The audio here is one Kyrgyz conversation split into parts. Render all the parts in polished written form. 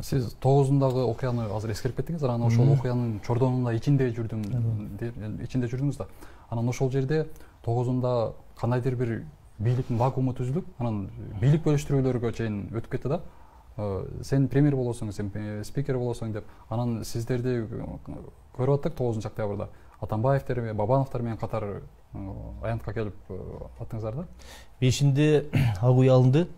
Сиз 9-дагы окуяны азыр эскерип кеттиңиз, анан ошол окуянын чордонунда ичинде жүрдүңүз да. Анан ошол жерде 9-да кандайдыр бир бийликтин вакууму түзүлүп, анан бийлик бөлүштүрүүлөргө чейин өтүп кетти да. Сен премьер болосуң, сен спикер болосуң деп, анан сиздерди көрүп аттык 9-октябрда. Атамбаевдер, Бабановдор менен катар аянтка келип аттыңыздар да. 5-inde ак үй алынды.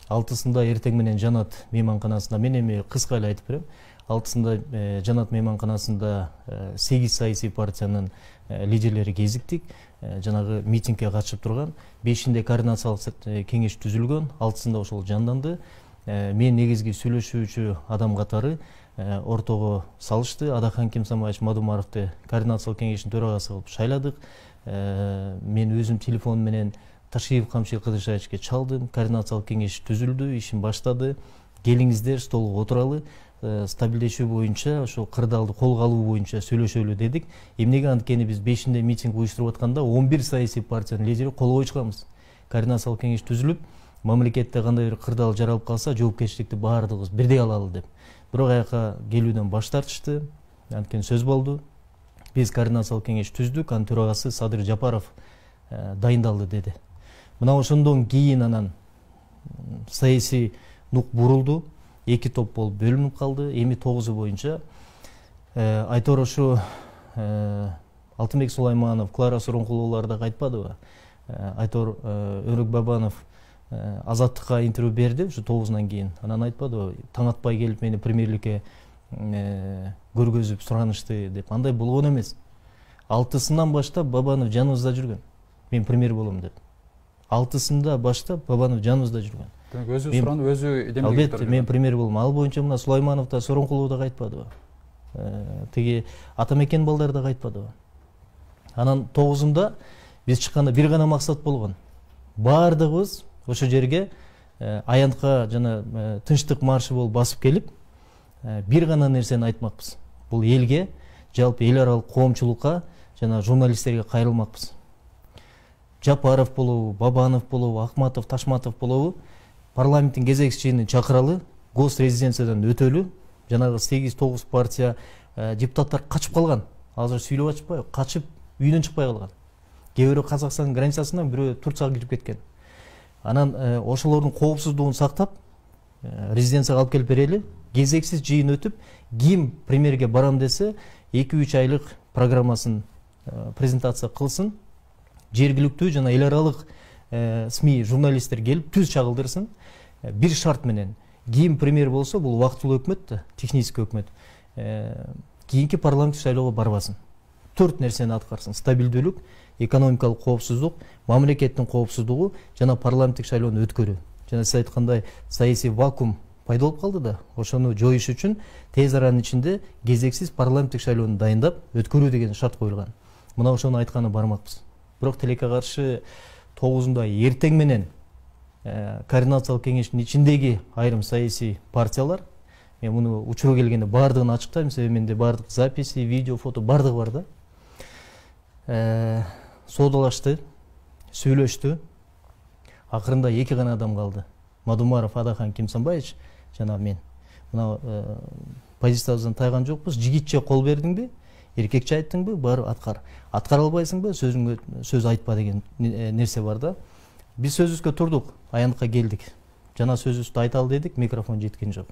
6-сында эртең менен Жанат мейманканасында, мен эми кыска эле айтып берем. 6-сында Жанат мейманканасында 8 саясий партиянын лидерлери кезиктик. Жанагы митингге катышып турган. 5-inde координациялык кеңеш түзүлгөн. 6-сында ошол жанданды. Мен негизги сүйлөшүүчү адам катары ортого салышты. Адахан Кимсанбаевич Мадумаровду координациялык кеңештин төрагасы кылып шайладык. Мен өзүм телефон менен Ташиев Камшил Кыдыршаевичке чалдым. Координациялык кеңеш түзүлдү, ишин баштады. Келиңиздер, столго отуралы, стабилдешүү боюнча, ошол кырдаалды колго алуу боюнча сүйлөшөлү дедик. Эмнеге анткени биз 5-inde митинг уюштуруп атканда 11 саясий партиянын лидери кол кое чыгабыз. Координациялык кеңеш түзүлүп, мамлекетте кандай бир кырдаал жаралып калса, жоопкерчиликти баардыгыбыз бирдей алалы деп. Бирок аяка келүүдөн баш тартышты. Анткени сөз болду. Биз координациялык кеңеш түздүк, анын төрагасы Садыр Жапаров дайындалды деди. Мына ошондон кийин анан саясий нук бурулду, 2 топ болуп бөлүнүп калды. Эми 9 боюнча Айтор ушу Алтынбек Сулайманов, Клара Сооронкуловлар да кайтпадыбы? Айтор Өрүкбабанов Азаттыкка интервью берди ушу 9-нан кийин. Анан айтпадыбы? Таң атпай келип мени премьерликке көргөзүп суранышты деп. Андай болгон эмес. 6-сынан баштап Бабанов жаныбызда жүргөн. Мен премьер болом деп. 6-сында баштап Бабанов жаныбызда жүргөн. Демек өзү суранып, өзү демек. Албетте, мен премьер болом. Ал боюнча мына Сулайманов да, Сооронкулов да кайтпадыбы? Тиги Атамекен балдар да кайтпадыбы? Анан 9-ында биз чыкканда бир гана максат болгон. Бардыгыбыз ошо жерге аянтка жана тынчтык маршы болуп басып келип, бир гана нерсени айтмакпыз. Бул элге, жалпы эл аралык коомчулукка жана журналисттерге кайрылмакпыз. Жапаров болобу, Бабанов болобу, Акматов, Ташматов болобу, парламенттин кезекчи жыйынын чакыралы, гос резиденциядан өтөлү, жанагы 8-9 партия депутаттар качып калган. Азыр сүйлөп атышпайбы? Качып үйдөн чыкпай калган. Кээ бирөө Казакстандын границасынан, бирөө Турцияга кирип кеткен. Анан ошолордун коопсуздугун сактап, резиденцияга алып келип берели, кезексиз жыйын өтүп, ким премьерге барам десе, 2-3 айлык программасын презентация кылсын, жергиликтүү жана эл аралык СМИ журналисттер келип түз чагылдырсын. Бир шарт менен, ким премьер болсо, бул убактылуу өкмөт да, технический өкмөт. Кийинки парламенттик шайлоого барбасын. 4 нерсени аткарсын: стабилдүүлүк, экономикалык коопсуздук, мамлекеттин коопсуздугу жана парламенттик шайлоону өткөрүү. Жана сиз айткандай саясий вакуум пайда болуп калды да, ошону жоюш үчүн тез аранын ичинде кезексиз парламенттик шайлоону дайындап өткөрүү деген шарт коюлган. Мына ошону айтканы бармакпыз. Бирок тилекке каршы 9-да эртең менен координациялык кеңештин ичиндеги айрым саясий партиялар, мен муну учуру келгенде бардыгын ачыктайм, себеби менде бардык записи, видео, фото бардыгы бар да. Соодалашты, сүйлөштү. Акырында 2 гана адам калды. Мадумаров Адахан Кимсанбаевич жана мен. Мына позициябыздан тайган жокпуз. Жигитче кол бердиңби? Эркекче айттыңбы? Барып аткар. Аткара албайсыңбы? Сөзүңгө сөз айтпа деген нерсе бар да. Биз сөзүбүзгө турдук, аянтка келдик. Жана сөзүбүздү айталы дедик, микрофон жеткен жок.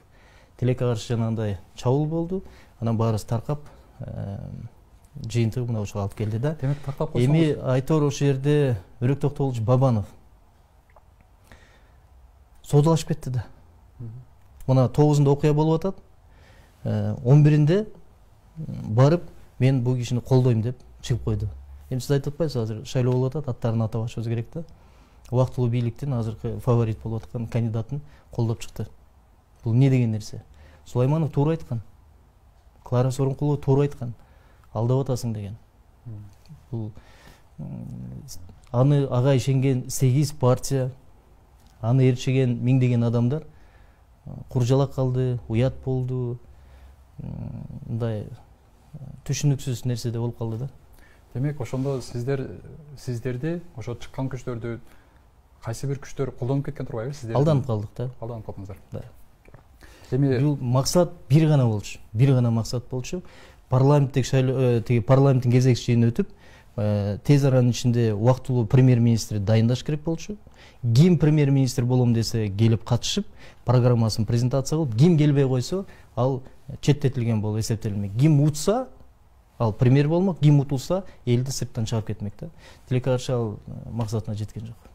Тилекке каршы жанагындай чабуул болду. Анан баарыбыз таркап, жыйынтыгы мына ошого алып келди да. Демек тартап койсоңуз. Эми Айтор ошол жерде Өрөк Токтогулович Бабанов соодалашып кетти да. Мына 9-да окуя болуп атат. 11-inde барып, мен бул кишини колдойм деп чыгып койду. Эми сиз айтып атпайсызбы, азыр шайлоо болуп атат, аттарын атап башыбыз керек да. Убактылуу бийликтин азыркы фаворит болуп аткан кандидатын колдоп чыкты. Бул эмне деген нерсе? Сулайманов туура айткан. Клара Сооронкулова туура айткан. Алдап атасың деген. Бул аны ага ишенген 8 партия, аны ээрчиген миңдеген адамдар куржалак калды, уят болду. Мындай түшүнүксүз нерседе болуп калды да. Демек ошондо сиздерди ошо чыккан күчтөрдү кайсы бир күчтөр колдонуп кеткен турбайбы сиздерди? Алданып калдык да. Алданып калдыңыздар. Да. Эми бул максат бир гана максат болчу. Парламенттик шайлоо тиги парламенттин кезекчилигин өтүп, тез аранын ичинде убактылуу премьер-министр дайындаш керек болчу. Ким премьер-министр болом десе келип катышып, программасын презентация кылып, ким келбей койсо, ал четтетилген болуп эсептелмек. Ким утса, ал премьер болмок, ким утулса, элди сырттан чыгып кетмек да. Тилекке каршы ал максатына жеткен жок.